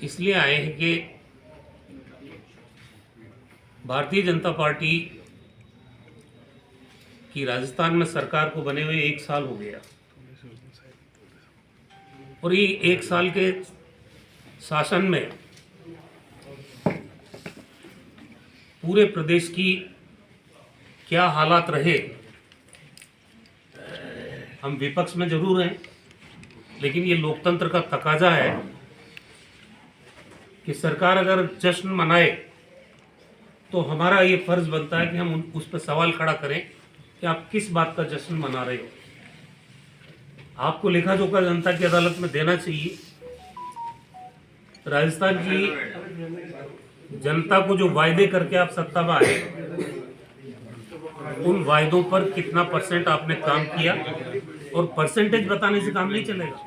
इसलिए आए हैं कि भारतीय जनता पार्टी की राजस्थान में सरकार को बने हुए 1 साल हो गया और ये 1 साल के शासन में पूरे प्रदेश की क्या हालात रहे। हम विपक्ष में जरूर हैं, लेकिन ये लोकतंत्र का तकाजा है कि सरकार अगर जश्न मनाए तो हमारा ये फर्ज बनता है कि हम उस पर सवाल खड़ा करें कि आप किस बात का जश्न मना रहे हो। आपको लेखा जोखा जनता की अदालत में देना चाहिए। राजस्थान की जनता को जो वायदे करके आप सत्ता में आए, उन वायदों पर कितना % आपने काम किया, और परसेंटेज बताने से काम नहीं चलेगा,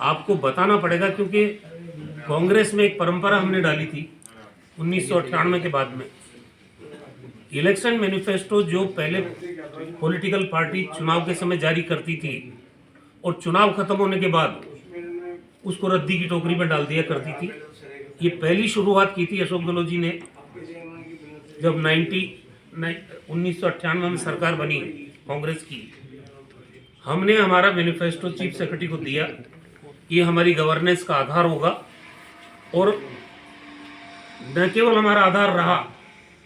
आपको बताना पड़ेगा। क्योंकि कांग्रेस में एक परंपरा हमने डाली थी 1998 के बाद में, इलेक्शन मैनिफेस्टो जो पहले पॉलिटिकल पार्टी चुनाव के समय जारी करती थी और चुनाव खत्म होने के बाद उसको रद्दी की टोकरी में डाल दिया करती थी। ये पहली शुरुआत की थी अशोक गहलोत जी ने, जब 1998 में सरकार बनी कांग्रेस की। हमने हमारा मैनिफेस्टो चीफ सेक्रेटरी को दिया, ये हमारी गवर्नेंस का आधार होगा, और न केवल हमारा आधार रहा,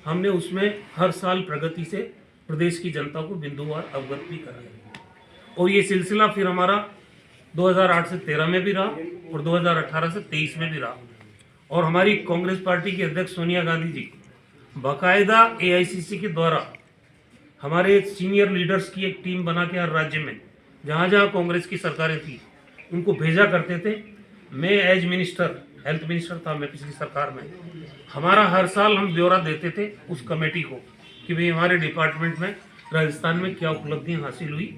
हमने उसमें हर साल प्रगति से प्रदेश की जनता को बिंदुवार अवगत भी कराया। और ये सिलसिला फिर हमारा 2008 से 13 में भी रहा और 2018 से 23 में भी रहा। और हमारी कांग्रेस पार्टी की अध्यक्ष सोनिया गांधी जी बाकायदा AICC के द्वारा हमारे सीनियर लीडर्स की एक टीम बना के हर राज्य में जहाँ जहाँ कांग्रेस की सरकारें थी उनको भेजा करते थे। मैं एज मिनिस्टर, हेल्थ मिनिस्टर था मैं पिछली सरकार में, हमारा हर साल हम ब्यौरा देते थे उस कमेटी को कि भाई हमारे डिपार्टमेंट में राजस्थान में क्या उपलब्धियां हासिल हुई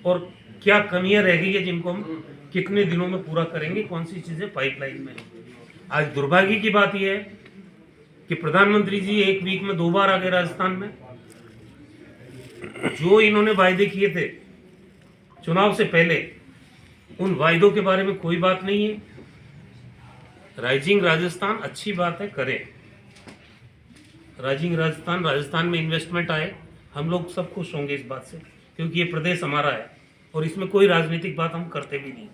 और क्या कमियां रह गई है जिनको हम कितने दिनों में पूरा करेंगे, कौन सी चीज़ें पाइपलाइन में। आज दुर्भाग्य की बात यह है कि प्रधानमंत्री जी 1 वीक में 2 बार आ गए राजस्थान में। जो इन्होंने वायदे किए थे चुनाव से पहले, उन वायदों के बारे में कोई बात नहीं है। राइजिंग राजस्थान अच्छी बात है, करें राइजिंग राजस्थान, राजस्थान में इन्वेस्टमेंट आए, हम लोग सब खुश होंगे इस बात से, क्योंकि ये प्रदेश हमारा है और इसमें कोई राजनीतिक बात हम करते भी नहीं।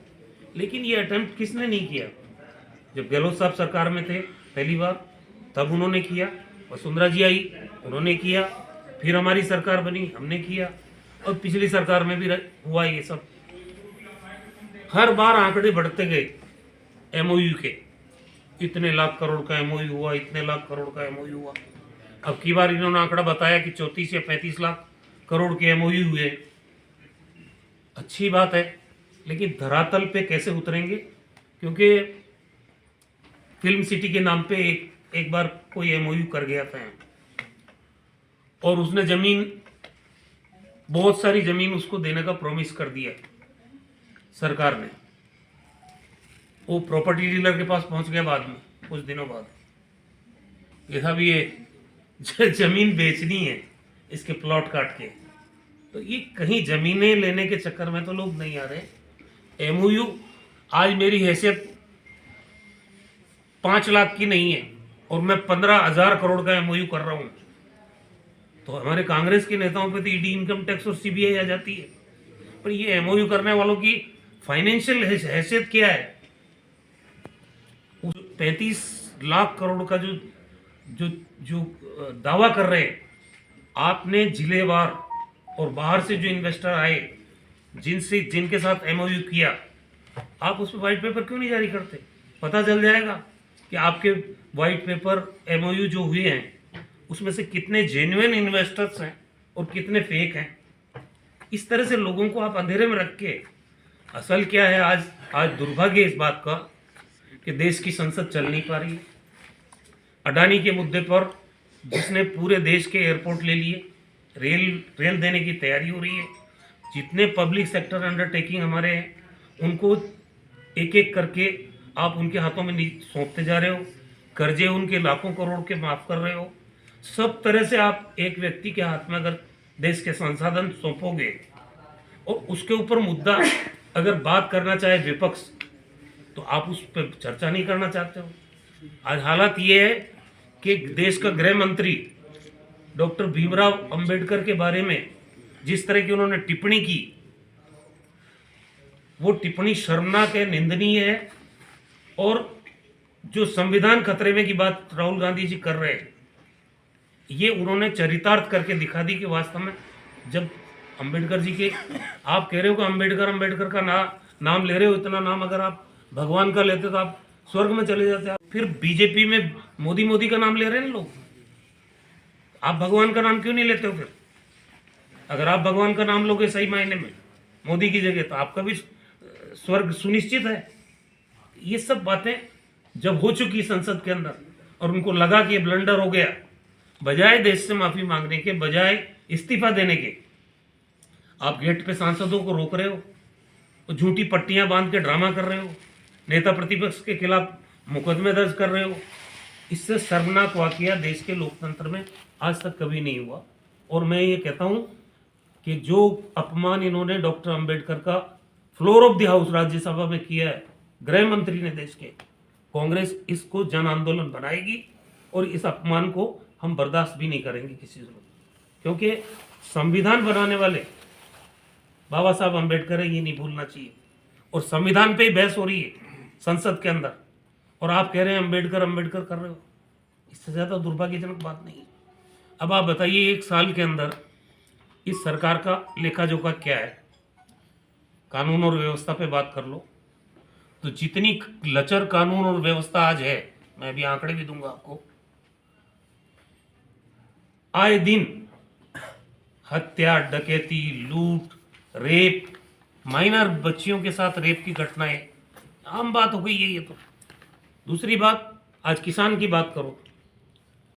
लेकिन ये अटेम्प्ट किसने नहीं किया? जब गहलोत साहब सरकार में थे पहली बार, तब उन्होंने किया। वसुंधरा जी आई, उन्होंने किया। फिर हमारी सरकार बनी, हमने किया। और पिछली सरकार में भी हुआ ये सब। हर बार आंकड़े बढ़ते गए MOU के, इतने लाख करोड़ का MOU हुआ, इतने लाख करोड़ का MOU हुआ। अब की बार इन्होंने आंकड़ा बताया कि 34 या 35 लाख करोड़ के MOU हुए। अच्छी बात है, लेकिन धरातल पे कैसे उतरेंगे? क्योंकि फिल्म सिटी के नाम पे एक बार कोई MOU कर गया था और उसने जमीन, बहुत सारी जमीन उसको देने का प्रॉमिस कर दिया सरकार ने। वो प्रॉपर्टी डीलर के पास पहुंच गया बाद में, कुछ दिनों बाद। ये था भी ये जमीन बेचनी है, इसके प्लॉट काट के। तो ये कहीं जमीनें लेने के चक्कर में तो लोग नहीं आ रहे। MOU आज मेरी हैसियत 5 लाख की नहीं है और मैं 15,000 करोड़ का MOU कर रहा हूं, तो हमारे कांग्रेस के नेताओं पे तो ED, इनकम टैक्स और CBI आ जाती है। पर ये MOU करने वालों की फाइनेंशियल हैसियत क्या है? 35 लाख करोड़ का जो जो जो दावा कर रहे हैं, आपने जिलेवार और बाहर से जो इन्वेस्टर आए जिनके साथ MOU किया, आप उस पर व्हाइट पेपर क्यों नहीं जारी करते? पता चल जाएगा कि आपके व्हाइट पेपर MOU जो हुए हैं उसमें से कितने जेन्युइन इन्वेस्टर्स हैं और कितने फेक हैं। इस तरह से लोगों को आप अंधेरे में रख के, असल क्या है, आज दुर्भाग्य इस बात का कि देश की संसद चल नहीं पा रही है। अडानी के मुद्दे पर जिसने पूरे देश के एयरपोर्ट ले लिए, रेल देने की तैयारी हो रही है। जितने पब्लिक सेक्टर अंडरटेकिंग हमारे हैं उनको एक एक करके आप उनके हाथों में सौंपते जा रहे हो। कर्जे उनके लाखों करोड़ के माफ़ कर रहे हो। सब तरह से आप एक व्यक्ति के हाथ में अगर देश के संसाधन सौंपोगे और उसके ऊपर मुद्दा अगर बात करना चाहे विपक्ष, तो आप उस पर चर्चा नहीं करना चाहते हो। आज हालात ये है कि देश का गृह मंत्री डॉक्टर भीमराव अंबेडकर के बारे में जिस तरह की उन्होंने टिप्पणी की, वो टिप्पणी शर्मनाक है, निंदनीय है। और जो संविधान खतरे में की बात राहुल गांधी जी कर रहे हैं, ये उन्होंने चरितार्थ करके दिखा दी कि वास्तव में जब अंबेडकर जी के, आप कह रहे हो कि अंबेडकर का नाम ले रहे हो, इतना नाम अगर आप भगवान का लेते तो आप स्वर्ग में चले जाते। फिर बीजेपी में मोदी का नाम ले रहे हैं लोग, आप भगवान का नाम क्यों नहीं लेते हो? फिर अगर आप भगवान का नाम लोगे सही मायने में मोदी की जगह, तो आपका भी स्वर्ग सुनिश्चित है। ये सब बातें जब हो चुकी संसद के अंदर और उनको लगा कि ये ब्लंडर हो गया, बजाय देश से माफी मांगने के, बजाय इस्तीफा देने के, आप गेट पे सांसदों को रोक रहे हो, तो झूठी पट्टियां बांध के ड्रामा कर रहे हो, नेता प्रतिपक्ष के खिलाफ मुकदमे दर्ज कर रहे हो। इससे शर्मनाक वाकया देश के लोकतंत्र में आज तक कभी नहीं हुआ। और मैं ये कहता हूं कि जो अपमान इन्होंने डॉक्टर अंबेडकर का floor of the house Rajya Sabha में किया है गृह मंत्री ने देश के, कांग्रेस इसको जन आंदोलन बनाएगी और इस अपमान को हम बर्दाश्त भी नहीं करेंगे किसी सूरत, क्योंकि संविधान बनाने वाले बाबा साहब अंबेडकर है, ये नहीं भूलना चाहिए। और संविधान पे ही बहस हो रही है संसद के अंदर, और आप कह रहे हैं अंबेडकर कर रहे हो। इससे ज़्यादा दुर्भाग्यजनक बात नहीं है। अब आप बताइए, एक साल के अंदर इस सरकार का लेखा जोखा क्या है? कानून और व्यवस्था पे बात कर लो तो जितनी लचर कानून और व्यवस्था आज है, मैं अभी आंकड़े भी दूंगा आपको, आए दिन हत्या, डकैती, लूट, रेप, माइनर बच्चियों के साथ रेप की घटनाएं आम बात हो गई है ये तो। दूसरी बात, आज किसान की बात करो,